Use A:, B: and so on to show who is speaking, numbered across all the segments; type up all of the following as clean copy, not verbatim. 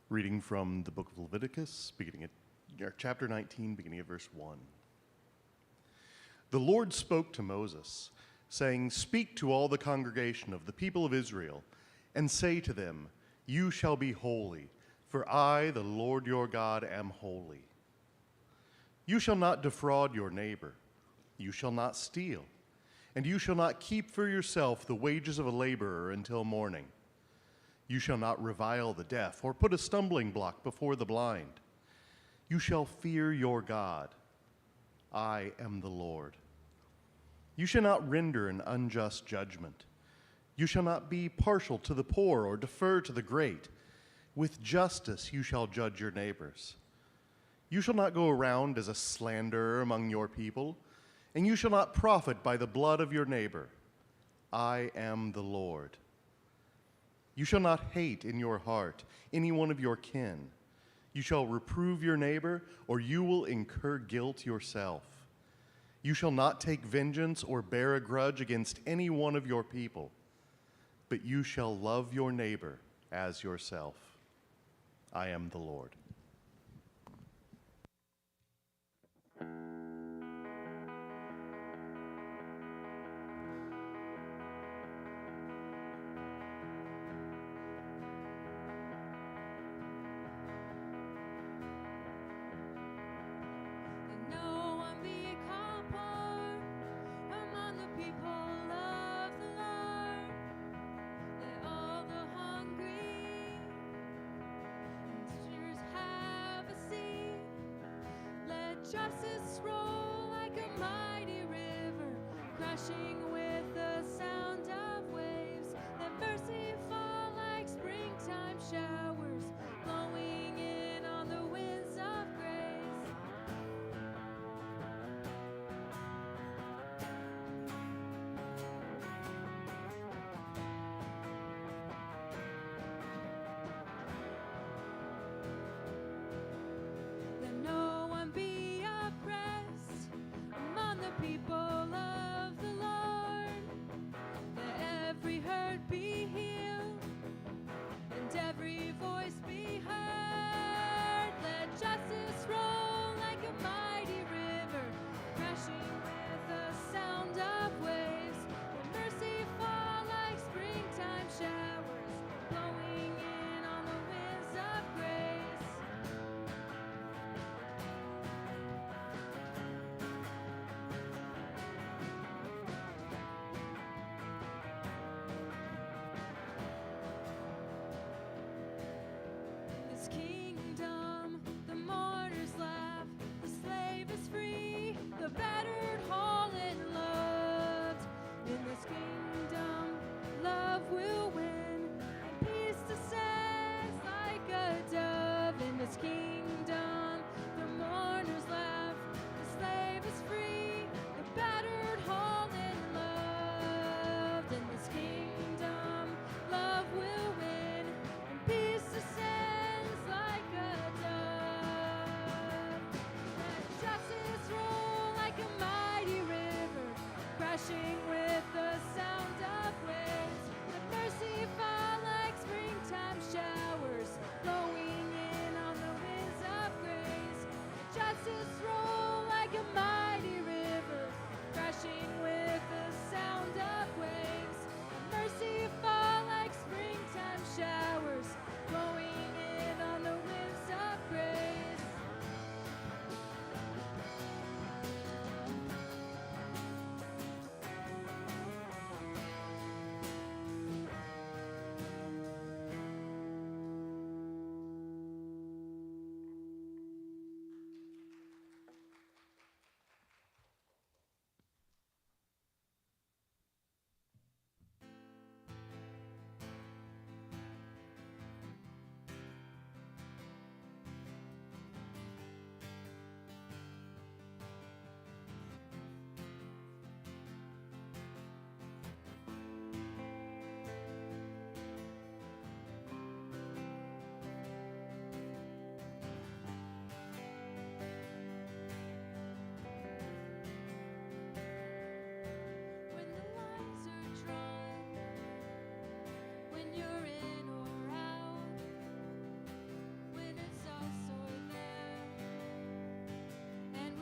A: Reading from the book of Leviticus, beginning at chapter 19, beginning at verse 1. The Lord spoke to Moses, saying, "Speak to all the congregation of the people of Israel, and say to them, 'You shall be holy, for I, the Lord your God, am holy. You shall not defraud your neighbor. You shall not steal, and you shall not keep for yourself the wages of a laborer until morning. You shall not revile the deaf or put a stumbling block before the blind. You shall fear your God. I am the Lord. You shall not render an unjust judgment. You shall not be partial to the poor or defer to the great. With justice you shall judge your neighbors. You shall not go around as a slanderer among your people, and you shall not profit by the blood of your neighbor. I am the Lord. You shall not hate in your heart any one of your kin. You shall reprove your neighbor, or you will incur guilt yourself. You shall not take vengeance or bear a grudge against any one of your people, but you shall love your neighbor as yourself. I am the Lord."
B: Justice roll like a mighty river, crashing with the sound of waves. Let mercy fall like springtime showers, blowing in on the winds of grace. Let no one be oppressed among the people of the Lord. Let every hurt be healed and every voice be heard. Let justice roll like a mighty river, crashing with the sound of waves. Let mercy fall like springtime showers, blowing in on the winds of grace.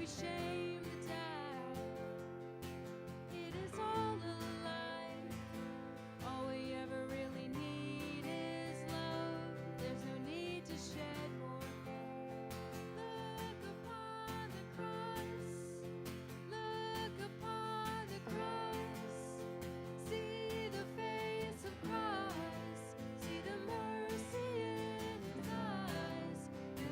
B: we shame the tide. It is all a lie. All we ever really need is love. There's no need to shed more blood. Look upon the cross. Look upon the cross. See the face of Christ. See the mercy in his eyes.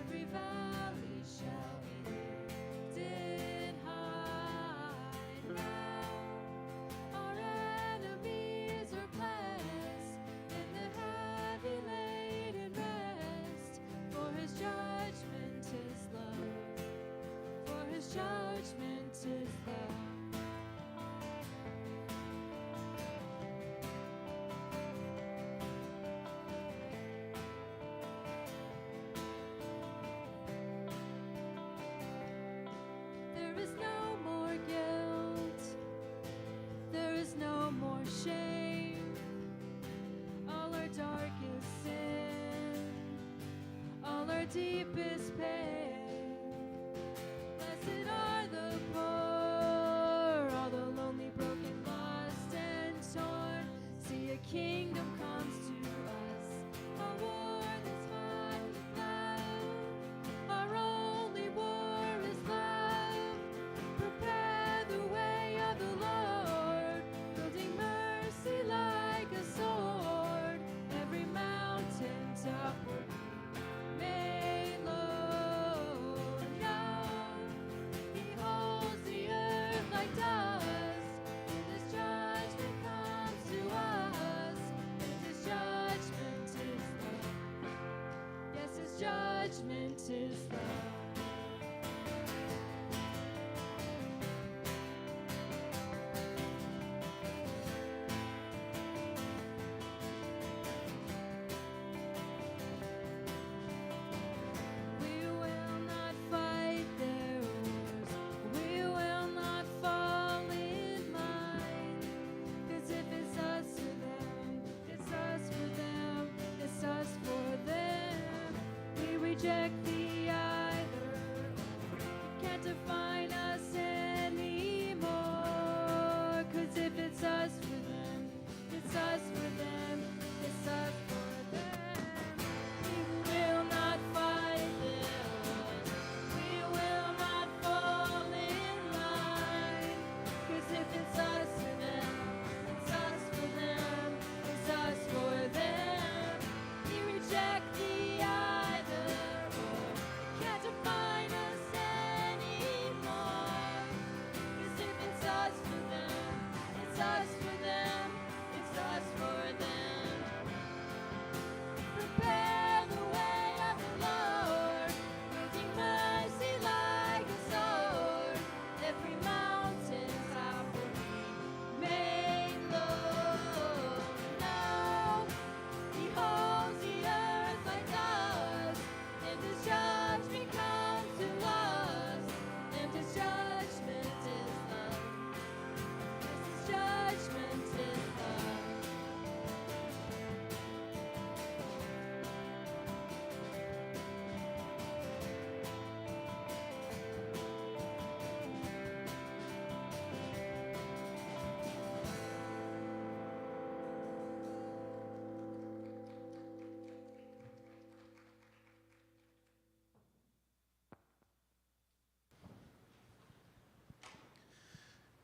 B: Every valley shall be lifted high. Now our enemies are blessed in the heavy laden rest. For his judgment is love. For his judgment is love. There is no more guilt. There is no more shame. All our darkest sin, all our deepest pain. Blessed are the poor, all the lonely, broken, lost, and torn. See, a kingdom comes to us. A war that's fought with love. Our only war is love. Prepare the way of the Lord, building mercy like a sword. Every mountain top will be made low. Now he holds the earth like dust, and his judgment comes to us. And his judgment is love. Yes, his judgment is love. We will not fight their wars. We will not fall in line. 'Cause if it's us or them, it's us for them, it's us for them. We reject the either. Can't define us anymore. 'Cause if it's us for them, it's us for them, it's us for them. We will not fight their wars. We will not fall in line. 'Cause if it's us for them, it's us for them, it's us for them. We reject the either or. Can't define us anymore. 'Cause if it's us for them, it's us for them, it's us for them. Prepare the way of the Lord, building mercy like a sword. Every mountain top will be made low. Now he holds the earth like dust, and his judgment comes to us. And his judgment is love. Yes, his judgment is love.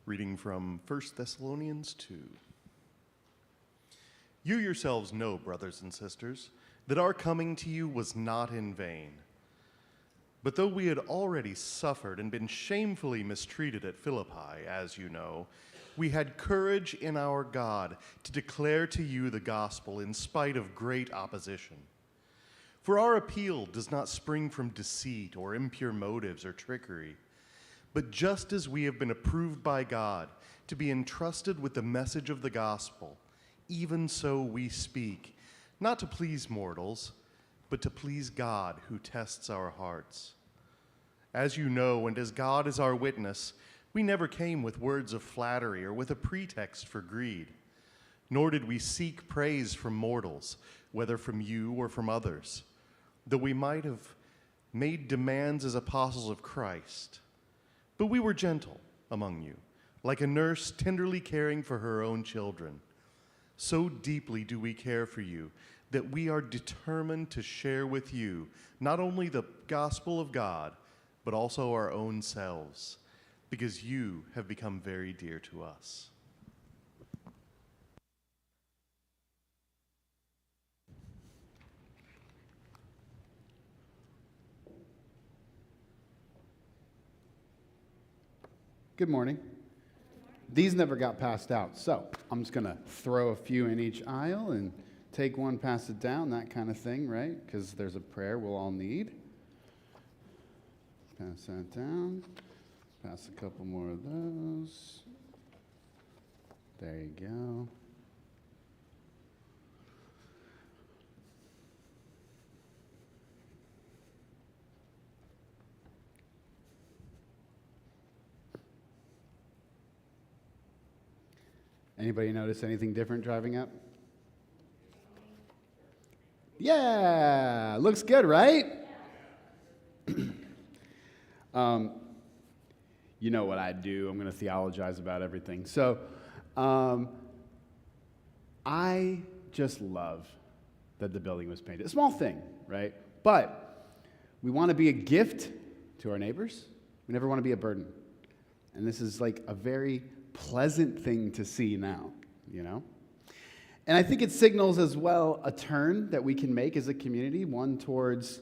A: Reading from 1 Thessalonians 2. You yourselves know, brothers and sisters, that our coming to you was not in vain. But though we had already suffered and been shamefully mistreated at Philippi, as you know, we had courage in our God to declare to you the gospel in spite of great opposition. For our appeal does not spring from deceit or impure motives or trickery, but just as we have been approved by God to be entrusted with the message of the gospel, even so we speak, not to please mortals, but to please God who tests our hearts. As you know, and as God is our witness, we never came with words of flattery or with a pretext for greed, nor did we seek praise from mortals, whether from you or from others, though we might have made demands as apostles of Christ. But we were gentle among you, like a nurse tenderly caring for her own children. So deeply do we care for you that we are determined to share with you not only the gospel of God, but also our own selves, because you have become very dear to us.
C: Good morning. These never got passed out, so I'm just going to throw a few in each aisle and take one, pass it down, that kind of thing, right? Because there's a prayer we'll all need. Pass that down. Pass a couple more of those. There you go. Anybody notice anything different driving up? Yeah, looks good, right? You know what I do. I'm going to theologize about everything. So I just love that the building was painted. A small thing, right? But we want to be a gift to our neighbors. We never want to be a burden. And this is like a very pleasant thing to see now, you know? And I think it signals as well a turn that we can make as a community, one towards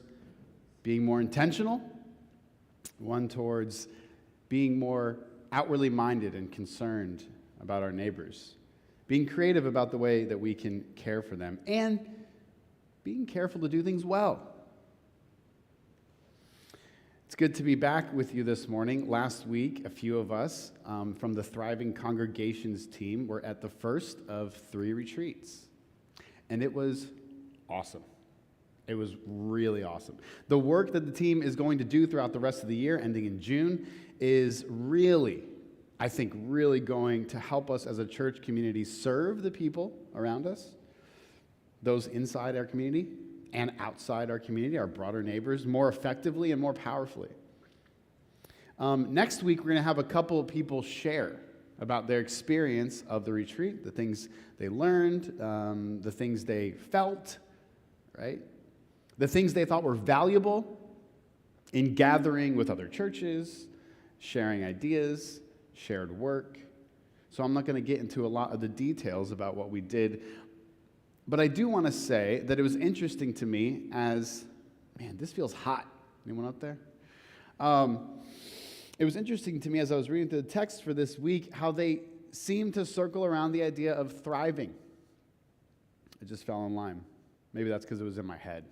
C: being more intentional, one towards being more outwardly minded and concerned about our neighbors, being creative about the way that we can care for them, and being careful to do things well. It's good to be back with you this morning. Last week, a few of us from the Thriving Congregations team were at the first of 3 retreats, and it was awesome. It was really awesome. The work that the team is going to do throughout the rest of the year, ending in June, is really, I think, really going to help us as a church community serve the people around us, those inside our community and outside our community, our broader neighbors, more effectively and more powerfully. Next week, we're going to have a couple of people share about their experience of the retreat, the things they learned, the things they felt, right? The things they thought were valuable in gathering with other churches, sharing ideas, shared work. So I'm not going to get into a lot of the details about what we did, but I do want to say that it was interesting to me as, man, this feels hot. Anyone up there? It was interesting to me as I was reading through the text for this week how they seem to circle around the idea of thriving. It just fell in line. Maybe that's because it was in my head.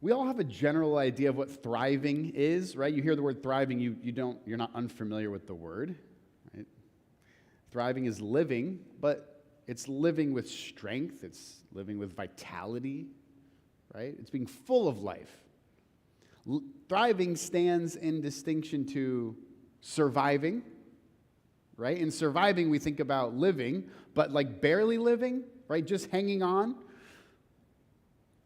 C: We all have a general idea of what thriving is, right? You hear the word thriving, you're not unfamiliar with the word, right? Thriving is living, but it's living with strength, it's living with vitality, right? It's being full of life. Thriving stands in distinction to surviving, right? In surviving, we think about living, but like barely living, right? Just hanging on.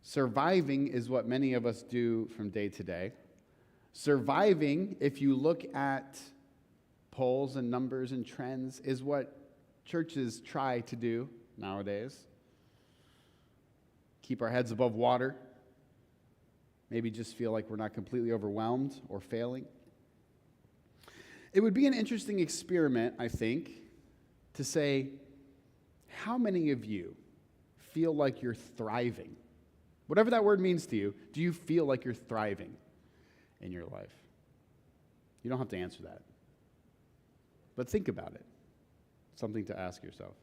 C: Surviving is what many of us do from day to day. Surviving, if you look at polls and numbers and trends, is what churches try to do nowadays. Keep our heads above water. Maybe just feel like we're not completely overwhelmed or failing. It would be an interesting experiment, I think, to say, how many of you feel like you're thriving? Whatever that word means to you, do you feel like you're thriving in your life? You don't have to answer that. But think about it. Something to ask yourself.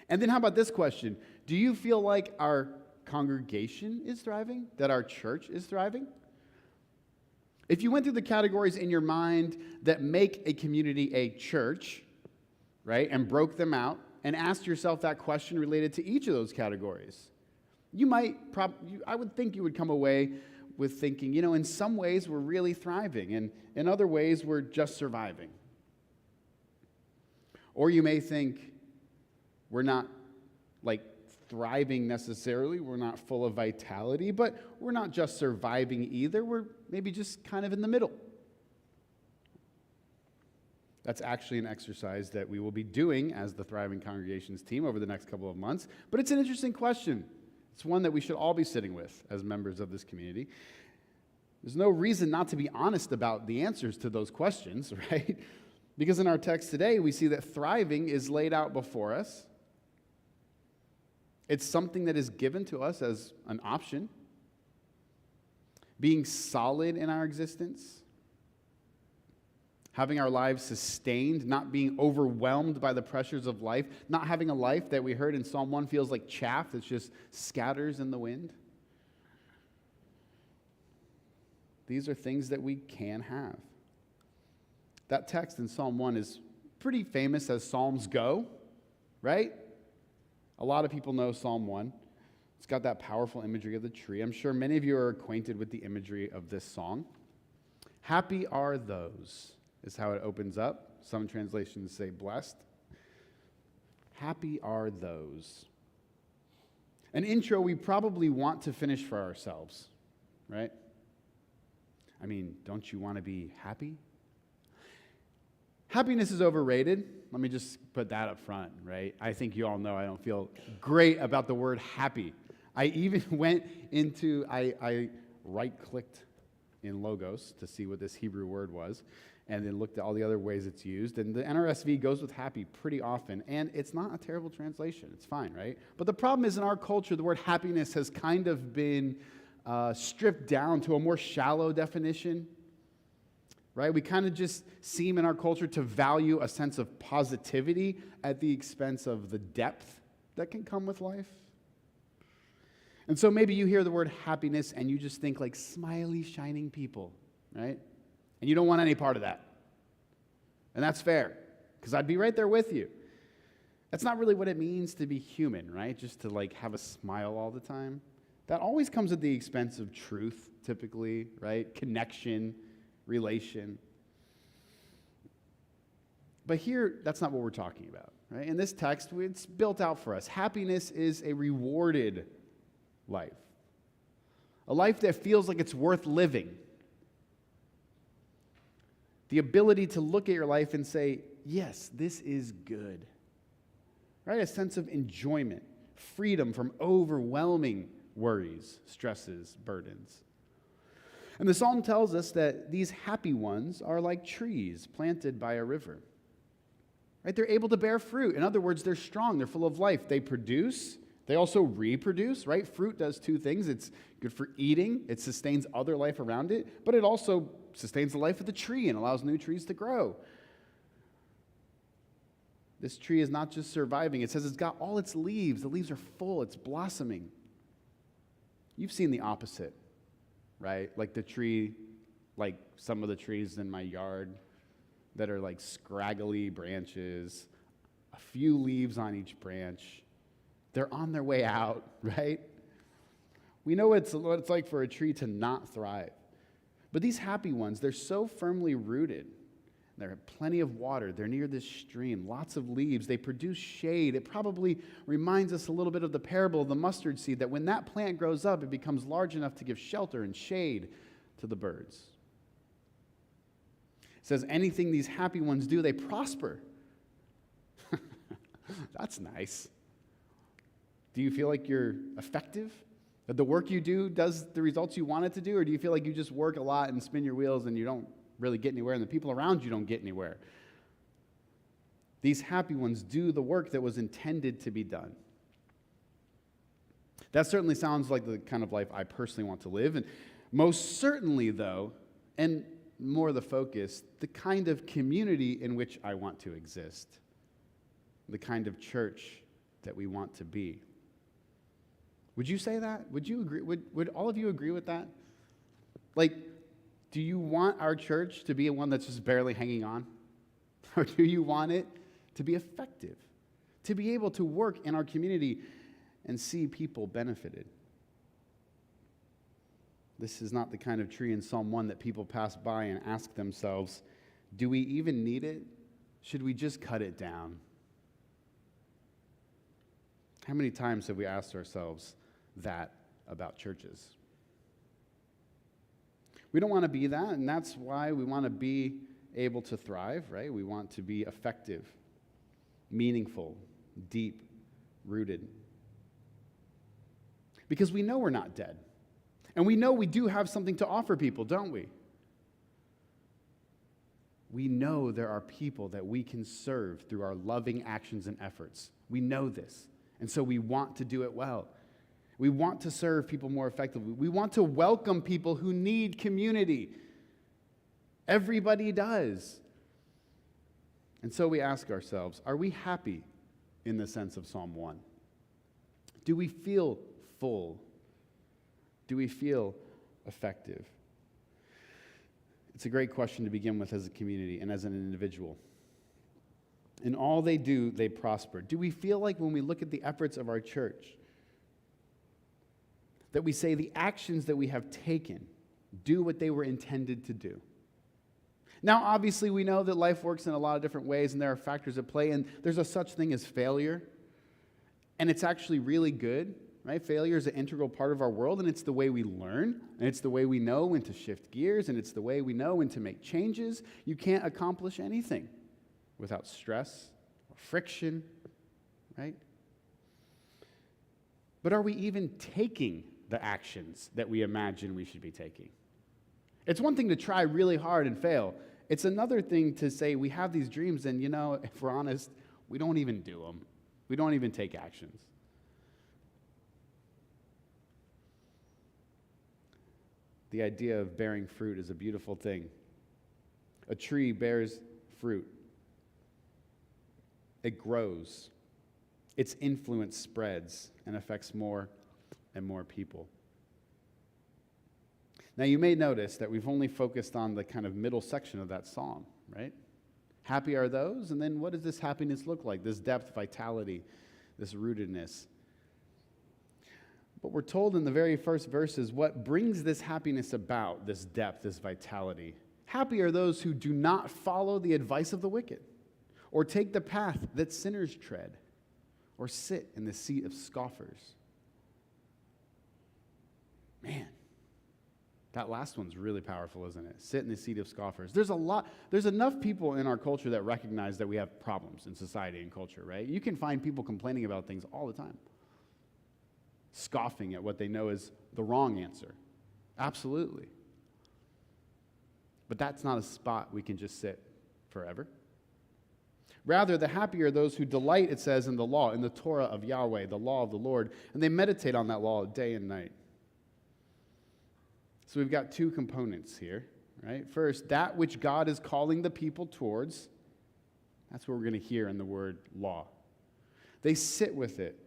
C: And then how about this question? Do you feel like our congregation is thriving? That our church is thriving? If you went through the categories in your mind that make a community a church, right, and broke them out, and asked yourself that question related to each of those categories, I would think you would come away with thinking, in some ways we're really thriving, and in other ways we're just surviving. Or you may think we're not like thriving necessarily, we're not full of vitality, but we're not just surviving either, we're maybe just kind of in the middle. That's actually an exercise that we will be doing as the Thriving Congregations team over the next couple of months. But it's an interesting question. It's one that we should all be sitting with as members of this community. There's no reason not to be honest about the answers to those questions, right? Because in our text today, we see that thriving is laid out before us. It's something that is given to us as an option. Being solid in our existence, having our lives sustained, not being overwhelmed by the pressures of life, not having a life that we heard in Psalm 1 feels like chaff that just scatters in the wind. These are things that we can have. That text in Psalm 1 is pretty famous as Psalms go, right? A lot of people know Psalm 1. It's got that powerful imagery of the tree. I'm sure many of you are acquainted with the imagery of this song. Happy are those is how it opens up. Some translations say blessed. Happy are those. An intro we probably want to finish for ourselves, right? I mean, don't you want to be happy? Happiness is overrated. Let me just put that up front, right? I think you all know I don't feel great about the word happy. I even went into, I right-clicked in Logos to see what this Hebrew word was, and then looked at all the other ways it's used. And the NRSV goes with happy pretty often, and it's not a terrible translation. It's fine, right? But the problem is in our culture, the word happiness has kind of been stripped down to a more shallow definition, right? We kind of just seem in our culture to value a sense of positivity at the expense of the depth that can come with life. And so maybe you hear the word happiness and you just think like smiley, shining people, right? And you don't want any part of that. And that's fair, because I'd be right there with you. That's not really what it means to be human, right? Just to like have a smile all the time. That always comes at the expense of truth, typically, right? Connection, relation. But here, that's not what we're talking about, right? In this text, it's built out for us. Happiness is a rewarded life. A life that feels like it's worth living. The ability to look at your life and say, yes, this is good. Right? A sense of enjoyment, freedom from overwhelming worries, stresses, burdens. And the psalm tells us that these happy ones are like trees planted by a river. Right? They're able to bear fruit. In other words, they're strong, they're full of life. They produce, they also reproduce, right? Fruit does two things. It's good for eating, it sustains other life around it, but it also sustains the life of the tree and allows new trees to grow. This tree is not just surviving. It says it's got all its leaves. The leaves are full. It's blossoming. You've seen the opposite, right? Like the tree, like some of the trees in my yard that are like scraggly branches, a few leaves on each branch. They're on their way out, right? We know what it's like for a tree to not thrive. But these happy ones, they're so firmly rooted. They have plenty of water. They're near this stream, lots of leaves. They produce shade. It probably reminds us a little bit of the parable of the mustard seed, that when that plant grows up, it becomes large enough to give shelter and shade to the birds. It says anything these happy ones do, they prosper. That's nice. Do you feel like you're effective? That the work you do does the results you want it to do? Or do you feel like you just work a lot and spin your wheels and you don't really get anywhere, and the people around you don't get anywhere? These happy ones do the work that was intended to be done. That certainly sounds like the kind of life I personally want to live. And most certainly, though, and more the focus, the kind of community in which I want to exist. The kind of church that we want to be. Would you say that? Would you agree? Would all of you agree with that? Like, do you want our church to be one that's just barely hanging on? Or do you want it to be effective? To be able to work in our community and see people benefited? This is not the kind of tree in Psalm 1 that people pass by and ask themselves, do we even need it? Should we just cut it down? How many times have we asked ourselves that about churches? We don't want to be that, and that's why we want to be able to thrive, right? We want to be effective, meaningful, deep, rooted. Because we know we're not dead. And we know we do have something to offer people, don't we? We know there are people that we can serve through our loving actions and efforts. We know this. And so we want to do it well. We want to serve people more effectively. We want to welcome people who need community. Everybody does. And so we ask ourselves, are we happy in the sense of Psalm 1? Do we feel full? Do we feel effective? It's a great question to begin with as a community and as an individual. In all they do, they prosper. Do we feel like when we look at the efforts of our church, that we say the actions that we have taken do what they were intended to do? Now, obviously, we know that life works in a lot of different ways, and there are factors at play, and there's a such thing as failure, and it's actually really good, right? Failure is an integral part of our world, and it's the way we learn, and it's the way we know when to shift gears, and it's the way we know when to make changes. You can't accomplish anything without stress or friction, right? But are we even taking the actions that we imagine we should be taking? It's one thing to try really hard and fail. It's another thing to say we have these dreams and, if we're honest, we don't even do them. We don't even take actions. The idea of bearing fruit is a beautiful thing. A tree bears fruit. It grows. Its influence spreads and affects more and more people. Now, you may notice that we've only focused on the kind of middle section of that psalm, right? Happy are those, and then what does this happiness look like? This depth, vitality, this rootedness. But we're told in the very first verses what brings this happiness about, this depth, this vitality. Happy are those who do not follow the advice of the wicked, or take the path that sinners tread, or sit in the seat of scoffers. Man, that last one's really powerful, isn't it? Sit in the seat of scoffers. There's enough people in our culture that recognize that we have problems in society and culture, right? You can find people complaining about things all the time, scoffing at what they know is the wrong answer. Absolutely. But that's not a spot we can just sit forever. Rather, the happy are those who delight, it says, in the law, in the Torah of Yahweh, the law of the Lord, and they meditate on that law day and night. So we've got two components here, right? First, that which God is calling the people towards, that's what we're going to hear in the word law. They sit with it.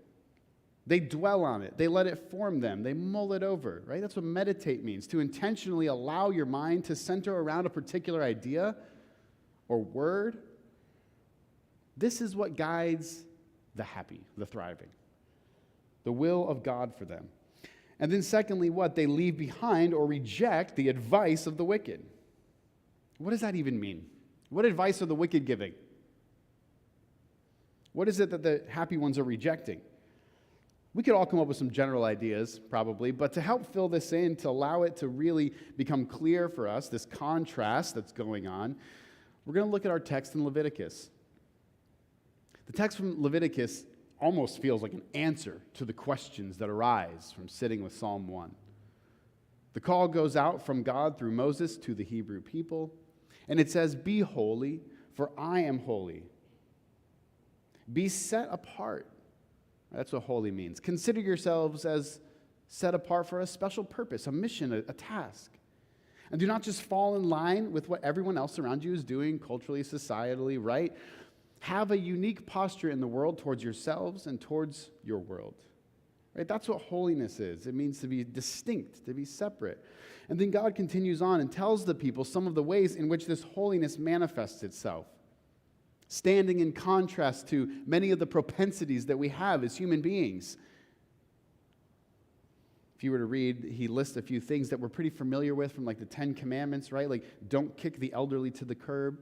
C: They dwell on it. They let it form them. They mull it over, right? That's what meditate means, to intentionally allow your mind to center around a particular idea or word. This is what guides the happy, the thriving, the will of God for them. And then secondly, what? They leave behind or reject the advice of the wicked. What does that even mean? What advice are the wicked giving? What is it that the happy ones are rejecting? We could all come up with some general ideas, probably, but to help fill this in, to allow it to really become clear for us, this contrast that's going on, we're going to look at our text in Leviticus. The text from Leviticus almost feels like an answer to the questions that arise from sitting with Psalm 1. The call goes out from God through Moses to the Hebrew people, and it says, "Be holy, for I am holy." Be set apart. That's what holy means. Consider yourselves as set apart for a special purpose, a mission, a task. And do not just fall in line with what everyone else around you is doing culturally, societally, right? Have a unique posture in the world towards yourselves and towards your world. Right? That's what holiness is. It means to be distinct, to be separate. And then God continues on and tells the people some of the ways in which this holiness manifests itself, standing in contrast to many of the propensities that we have as human beings. If you were to read, he lists a few things that we're pretty familiar with from like the 10 Commandments, right? Like don't kick the elderly to the curb.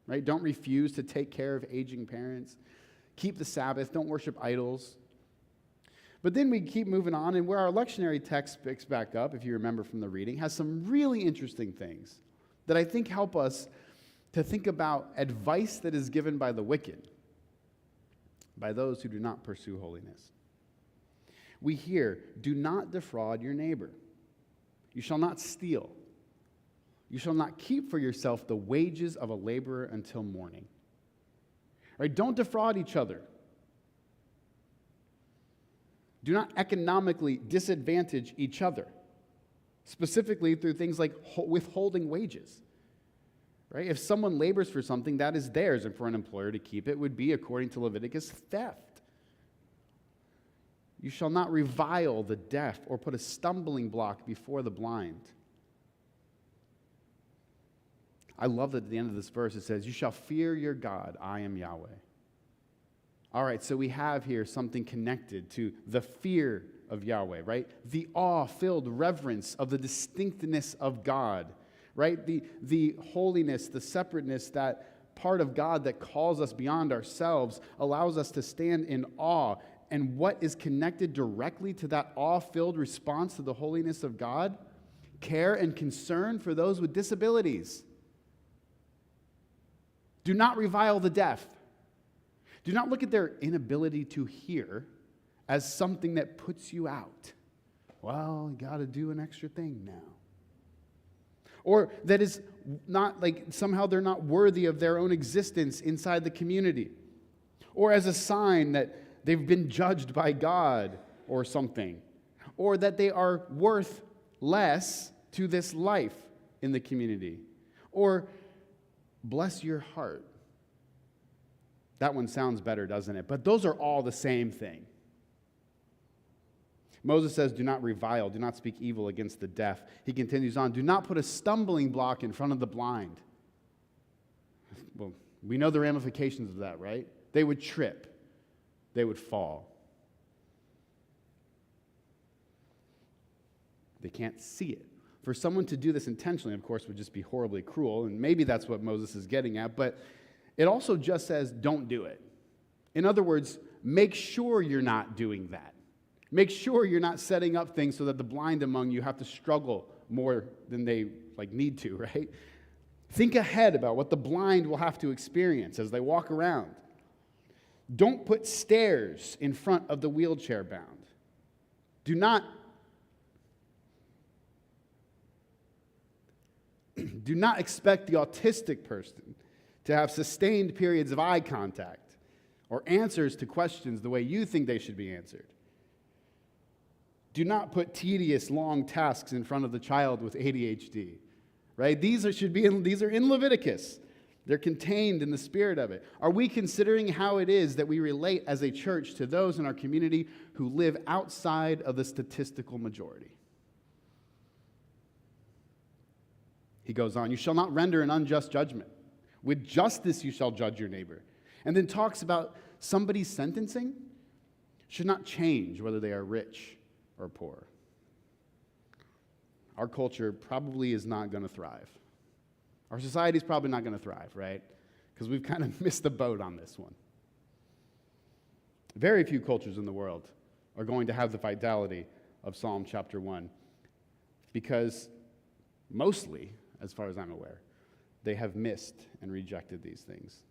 C: Right? Don't refuse to take care of aging parents. Keep the Sabbath. Don't worship idols. But then we keep moving on, and where our lectionary text picks back up, if you remember from the reading, has some really interesting things that I think help us to think about advice that is given by the wicked, by those who do not pursue holiness. We hear, do not defraud your neighbor. You shall not steal. You shall not keep for yourself the wages of a laborer until morning. Right? Don't defraud each other. Do not economically disadvantage each other, specifically through things like withholding wages. Right? If someone labors for something, that is theirs, and for an employer to keep it would be, according to Leviticus, theft. You shall not revile the deaf or put a stumbling block before the blind. I love that at the end of this verse it says, you shall fear your God, I am Yahweh. All right, so we have here something connected to the fear of Yahweh, right? The awe-filled reverence of the distinctness of God, right? The holiness, the separateness, that part of God that calls us beyond ourselves, allows us to stand in awe. And what is connected directly to that awe-filled response to the holiness of God? Care and concern for those with disabilities. Do not revile the deaf. Do not look at their inability to hear as something that puts you out. Well, you got to do an extra thing now. Or that is not like somehow they're not worthy of their own existence inside the community. Or as a sign that they've been judged by God or something. Or that they are worth less to this life in the community. Or bless your heart. That one sounds better, doesn't it? But those are all the same thing. Moses says, do not revile, do not speak evil against the deaf. He continues on, do not put a stumbling block in front of the blind. Well, we know the ramifications of that, right? They would trip. They would fall. They can't see it. For someone to do this intentionally, of course, would just be horribly cruel, and maybe that's what Moses is getting at, but it also just says, don't do it. In other words, make sure you're not doing that. Make sure you're not setting up things so that the blind among you have to struggle more than they need to, right? Think ahead about what the blind will have to experience as they walk around. Don't put stairs in front of the wheelchair bound. Do not expect the autistic person to have sustained periods of eye contact or answers to questions the way you think they should be answered. Do not put tedious, long tasks in front of the child with ADHD, right? These are in Leviticus. They're contained in the spirit of it. Are we considering how it is that we relate as a church to those in our community who live outside of the statistical majority? He goes on, you shall not render an unjust judgment. With justice you shall judge your neighbor. And then talks about somebody's sentencing should not change whether they are rich or poor. Our culture probably is not going to thrive. Our society is probably not going to thrive, right? Because we've kind of missed the boat on this one. Very few cultures in the world are going to have the vitality of Psalm chapter 1 because mostly, as far as I'm aware, they have missed and rejected these things.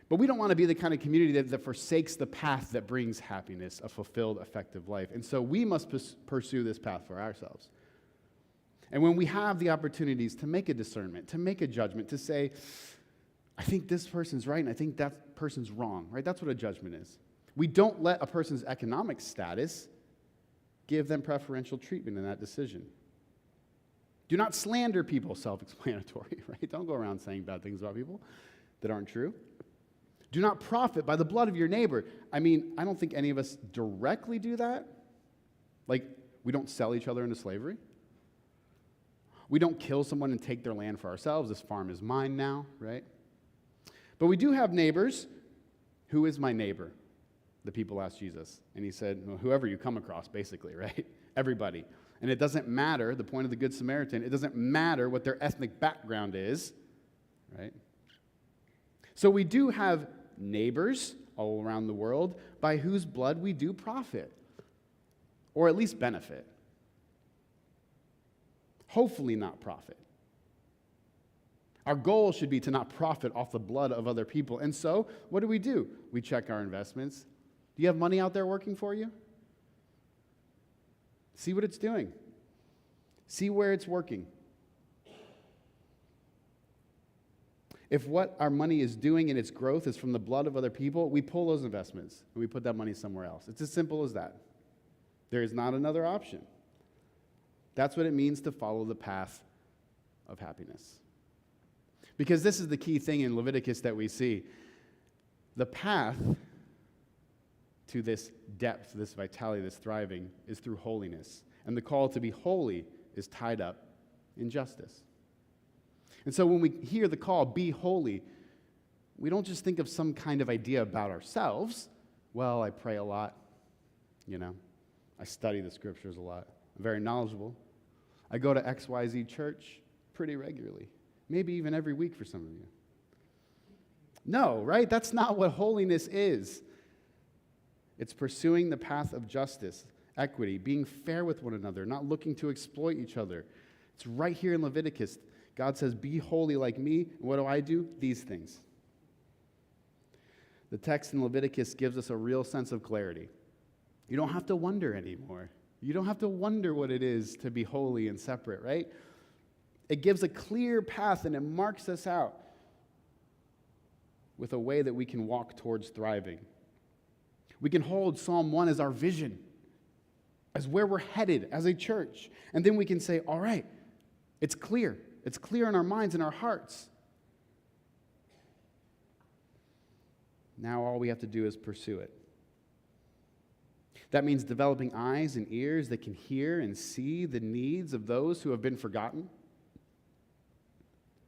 C: But we don't want to be the kind of community that forsakes the path that brings happiness, a fulfilled, effective life. And so we must pursue this path for ourselves. And when we have the opportunities to make a discernment, to make a judgment, to say, I think this person's right and I think that person's wrong, right? That's what a judgment is. We don't let a person's economic status give them preferential treatment in that decision. Do not slander people, self-explanatory, right? Don't go around saying bad things about people that aren't true. Do not profit by the blood of your neighbor. I mean, I don't think any of us directly do that. Like, we don't sell each other into slavery. We don't kill someone and take their land for ourselves. This farm is mine now, right? But we do have neighbors. Who is my neighbor? The people asked Jesus. And he said, well, whoever you come across, basically, right? Everybody. And it doesn't matter, the point of the Good Samaritan, it doesn't matter what their ethnic background is, right? So we do have neighbors all around the world by whose blood we do profit, or at least benefit. Hopefully not profit. Our goal should be to not profit off the blood of other people. And so, what do? We check our investments. Do you have money out there working for you? See what it's doing. See where it's working. If what our money is doing in its growth is from the blood of other people, we pull those investments and we put that money somewhere else. It's as simple as that. There is not another option. That's what it means to follow the path of happiness. Because this is the key thing in Leviticus that we see. The path to this depth, this vitality, this thriving, is through holiness. And the call to be holy is tied up in justice. And so when we hear the call, be holy, we don't just think of some kind of idea about ourselves. Well, I pray a lot, I study the scriptures a lot. I'm very knowledgeable. I go to XYZ church pretty regularly, maybe even every week for some of you. No, right? That's not what holiness is. It's pursuing the path of justice, equity, being fair with one another, not looking to exploit each other. It's right here in Leviticus. God says, be holy like me. And what do? These things. The text in Leviticus gives us a real sense of clarity. You don't have to wonder anymore. You don't have to wonder what it is to be holy and separate, right? It gives a clear path and it marks us out with a way that we can walk towards thriving. We can hold Psalm 1 as our vision, as where we're headed as a church. And then we can say, all right, it's clear. It's clear in our minds and our hearts. Now all we have to do is pursue it. That means developing eyes and ears that can hear and see the needs of those who have been forgotten.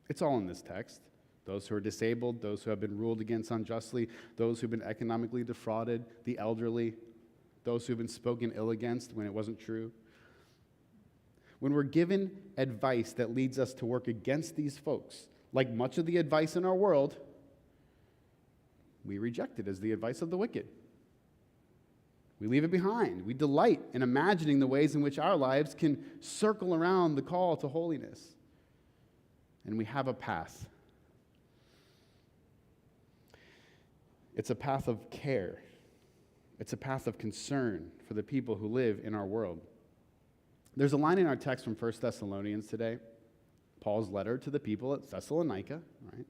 C: It's all in this text. Those who are disabled, those who have been ruled against unjustly, those who have been economically defrauded, the elderly, those who have been spoken ill against when it wasn't true. When we're given advice that leads us to work against these folks, like much of the advice in our world, we reject it as the advice of the wicked. We leave it behind. We delight in imagining the ways in which our lives can circle around the call to holiness. And we have a path. It's a path of care. It's a path of concern for the people who live in our world. There's a line in our text from 1 Thessalonians today, Paul's letter to the people at Thessalonica, right,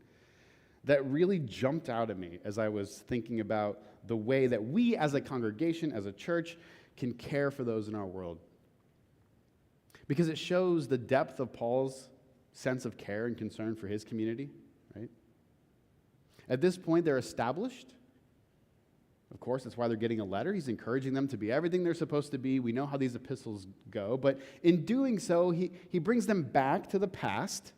C: that really jumped out at me as I was thinking about the way that we as a congregation, as a church, can care for those in our world. Because it shows the depth of Paul's sense of care and concern for his community, right? At this point, they're established. Of course, that's why they're getting a letter. He's encouraging them to be everything they're supposed to be. We know how these epistles go. But in doing so, he brings them back to the past,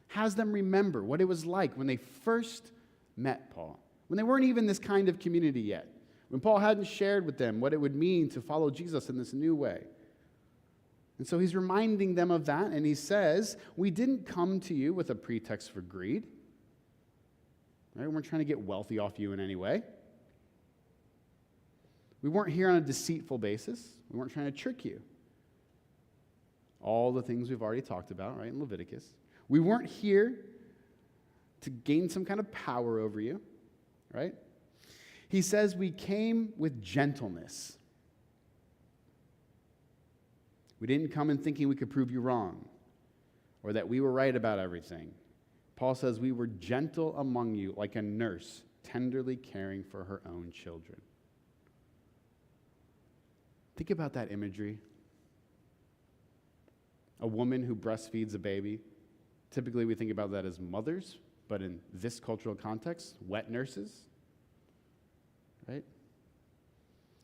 C: has them remember what it was like when they first met Paul, when they weren't even this kind of community yet, when Paul hadn't shared with them what it would mean to follow Jesus in this new way. And so he's reminding them of that, and he says, we didn't come to you with a pretext for greed. Right? We weren't trying to get wealthy off you in any way. We weren't here on a deceitful basis. We weren't trying to trick you. All the things we've already talked about, right, in Leviticus. We weren't here to gain some kind of power over you, right? He says we came with gentleness. We didn't come in thinking we could prove you wrong or that we were right about everything. Paul says we were gentle among you like a nurse tenderly caring for her own children. Think about that imagery. A woman who breastfeeds a baby. Typically we think about that as mothers, but in this cultural context, wet nurses. Right?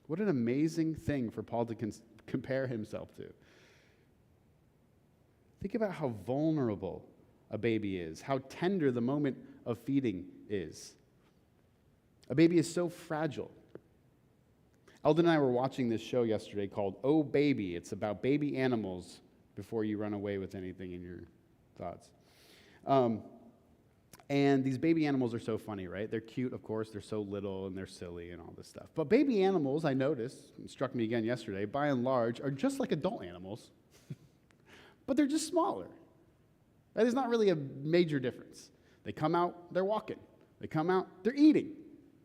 C: What an amazing thing for Paul to compare himself to. Think about how vulnerable a baby is, how tender the moment of feeding is. A baby is so fragile. Eldon and I were watching this show yesterday called Oh Baby. It's about baby animals before you run away with anything in your thoughts. And these baby animals are so funny, right? They're cute, of course. They're so little and they're silly and all this stuff. But baby animals, I noticed, it struck me again yesterday, by and large, are just like adult animals. But they're just smaller. Right? There's not really a major difference. They come out, they're walking. They come out, they're eating.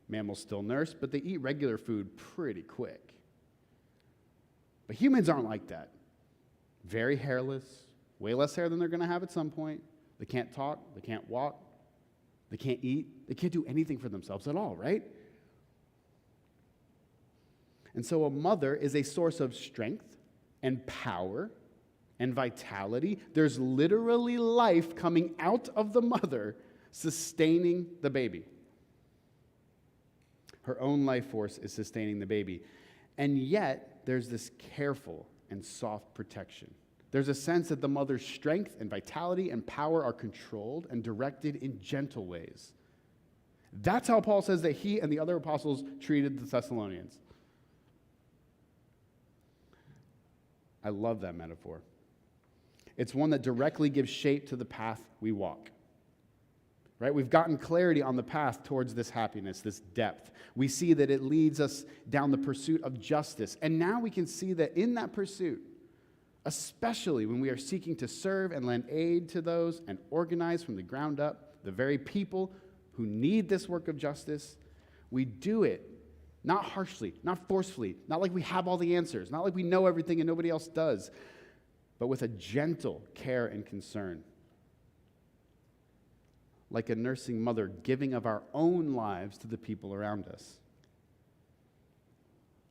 C: Mammals still nurse, but they eat regular food pretty quick. But humans aren't like that. Very hairless, way less hair than they're going to have at some point. They can't talk, they can't walk, they can't eat, they can't do anything for themselves at all, right? And so a mother is a source of strength and power and vitality. There's literally life coming out of the mother, sustaining the baby. Her own life force is sustaining the baby. And yet, there's this careful and soft protection. There's a sense that the mother's strength and vitality and power are controlled and directed in gentle ways. That's how Paul says that he and the other apostles treated the Thessalonians. I love that metaphor. It's one that directly gives shape to the path we walk. Right? We've gotten clarity on the path towards this happiness, this depth. We see that it leads us down the pursuit of justice. And now we can see that in that pursuit, especially when we are seeking to serve and lend aid to those and organize from the ground up the very people who need this work of justice, we do it not harshly, not forcefully, not like we have all the answers, not like we know everything and nobody else does, but with a gentle care and concern. Like a nursing mother giving of our own lives to the people around us.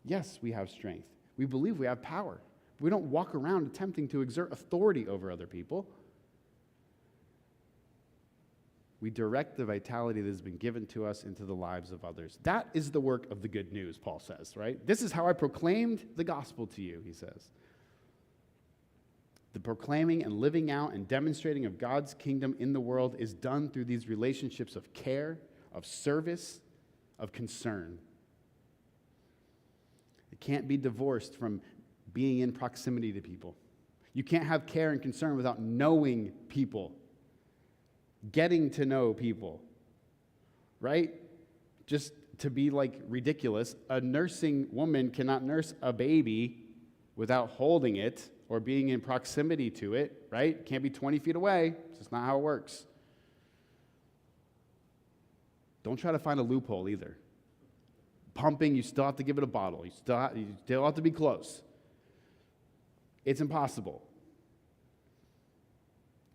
C: Yes, we have strength. We believe we have power. We don't walk around attempting to exert authority over other people. We direct the vitality that has been given to us into the lives of others. That is the work of the good news, Paul says, right? This is how I proclaimed the gospel to you, he says. The proclaiming and living out and demonstrating of God's kingdom in the world is done through these relationships of care, of service, of concern. It can't be divorced from being in proximity to people. You can't have care and concern without knowing people, getting to know people, right? Just to be like ridiculous, a nursing woman cannot nurse a baby without holding it or being in proximity to it, right? Can't be 20 feet away. It's just not how it works. Don't try to find a loophole either. Pumping, you still have to give it a bottle. You still have to be close. It's impossible.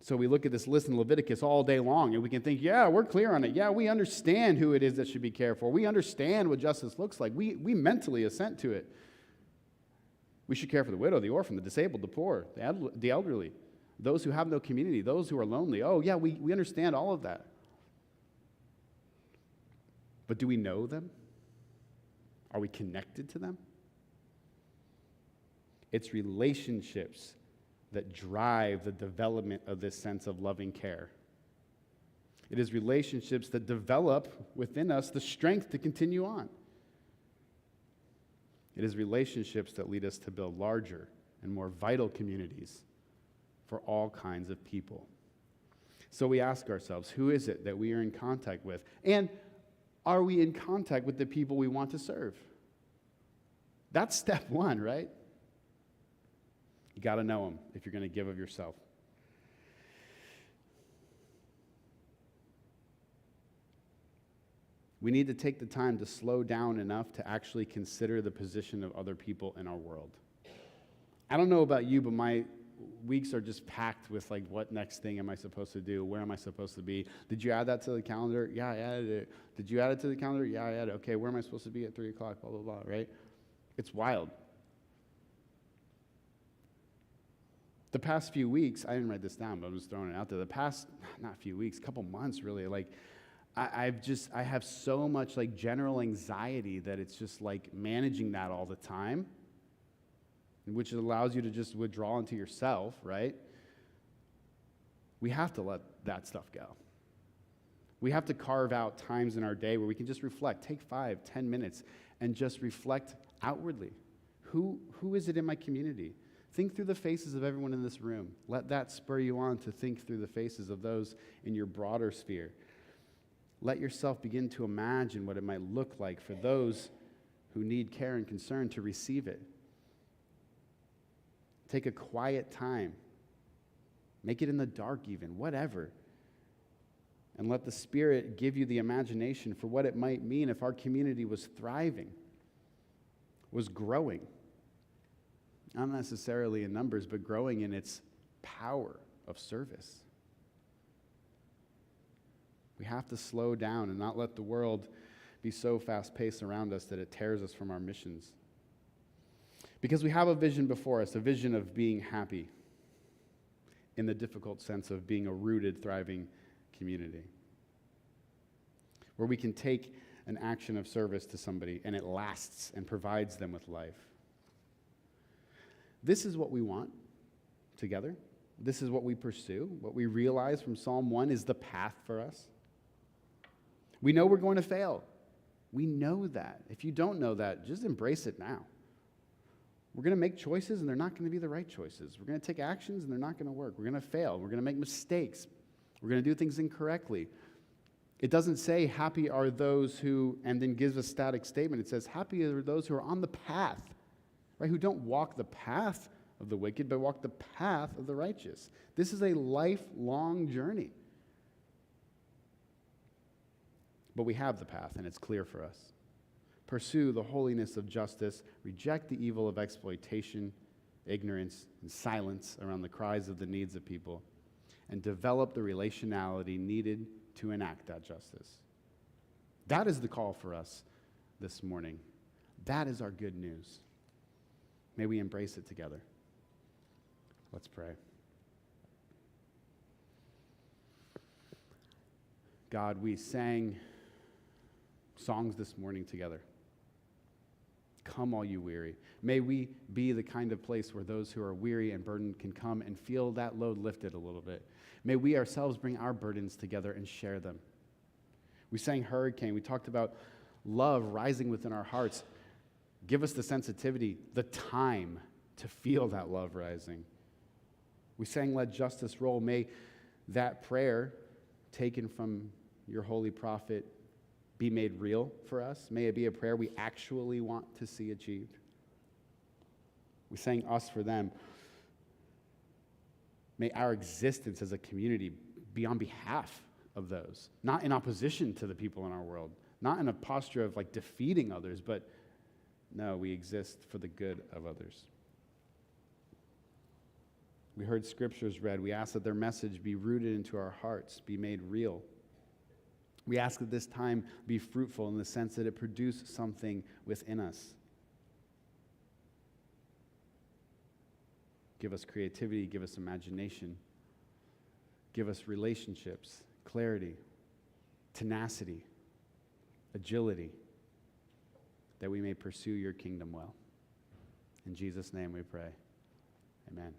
C: So we look at this list in Leviticus all day long, and we can think, yeah, we're clear on it. Yeah, we understand who it is that should be cared for. We understand what justice looks like. We mentally assent to it. We should care for the widow, the orphan, the disabled, the poor, the elderly, those who have no community, those who are lonely. Oh, yeah, we understand all of that. But do we know them? Are we connected to them? It's relationships that drive the development of this sense of loving care. It is relationships that develop within us the strength to continue on. It is relationships that lead us to build larger and more vital communities for all kinds of people. So we ask ourselves, who is it that we are in contact with? And are we in contact with the people we want to serve? That's step one, right? You got to know them if you're going to give of yourself. We need to take the time to slow down enough to actually consider the position of other people in our world. I don't know about you, but my weeks are just packed with like, what next thing am I supposed to do? Where am I supposed to be? Did you add that to the calendar? Yeah, I added it. Did you add it to the calendar? Yeah, I added it. Okay, where am I supposed to be at 3 o'clock? Blah, blah, blah, right? It's wild. The past few weeks, I didn't write this down, but I'm just throwing it out there. The past, not few weeks, couple months really, like, I have so much like general anxiety that it's just like managing that all the time, which allows you to just withdraw into yourself, right? We have to let that stuff go. We have to carve out times in our day where we can just reflect, take 5-10 minutes and just reflect outwardly. Who is it in my community? Think through the faces of everyone in this room. Let that spur you on to think through the faces of those in your broader sphere. Let yourself begin to imagine what it might look like for those who need care and concern to receive it. Take a quiet time. Make it in the dark even, whatever. And let the Spirit give you the imagination for what it might mean if our community was thriving, was growing. Not necessarily in numbers, but growing in its power of service. We have to slow down and not let the world be so fast-paced around us that it tears us from our missions. Because we have a vision before us, a vision of being happy in the difficult sense of being a rooted, thriving community, where we can take an action of service to somebody and it lasts and provides them with life. This is what we want together. This is what we pursue. What we realize from Psalm 1 is the path for us. We know we're going to fail. We know that. If you don't know that, just embrace it now. We're going to make choices and they're not going to be the right choices. We're going to take actions and they're not going to work. We're going to fail. We're going to make mistakes. We're going to do things incorrectly. It doesn't say happy are those who, and then gives a static statement. It says happy are those who are on the path, right? Who don't walk the path of the wicked, but walk the path of the righteous. This is a lifelong journey. But we have the path, and it's clear for us. Pursue the holiness of justice, reject the evil of exploitation, ignorance, and silence around the cries of the needs of people, and develop the relationality needed to enact that justice. That is the call for us this morning. That is our good news. May we embrace it together. Let's pray. God, we sang songs this morning together. Come, all you weary. May we be the kind of place where those who are weary and burdened can come and feel that load lifted a little bit. May we ourselves bring our burdens together and share them. We sang Hurricane. We talked about love rising within our hearts. Give us the sensitivity, the time to feel that love rising. We sang Let Justice Roll. May that prayer taken from your holy prophet be made real for us. May it be a prayer we actually want to see achieved. We sang Us for Them. May our existence as a community be on behalf of those, not in opposition to the people in our world, not in a posture of like defeating others, but no, we exist for the good of others. We heard scriptures read. We ask that their message be rooted into our hearts, be made real. We ask that this time be fruitful in the sense that it produce something within us. Give us creativity, give us imagination, give us relationships, clarity, tenacity, agility, that we may pursue your kingdom well. In Jesus' name we pray. Amen.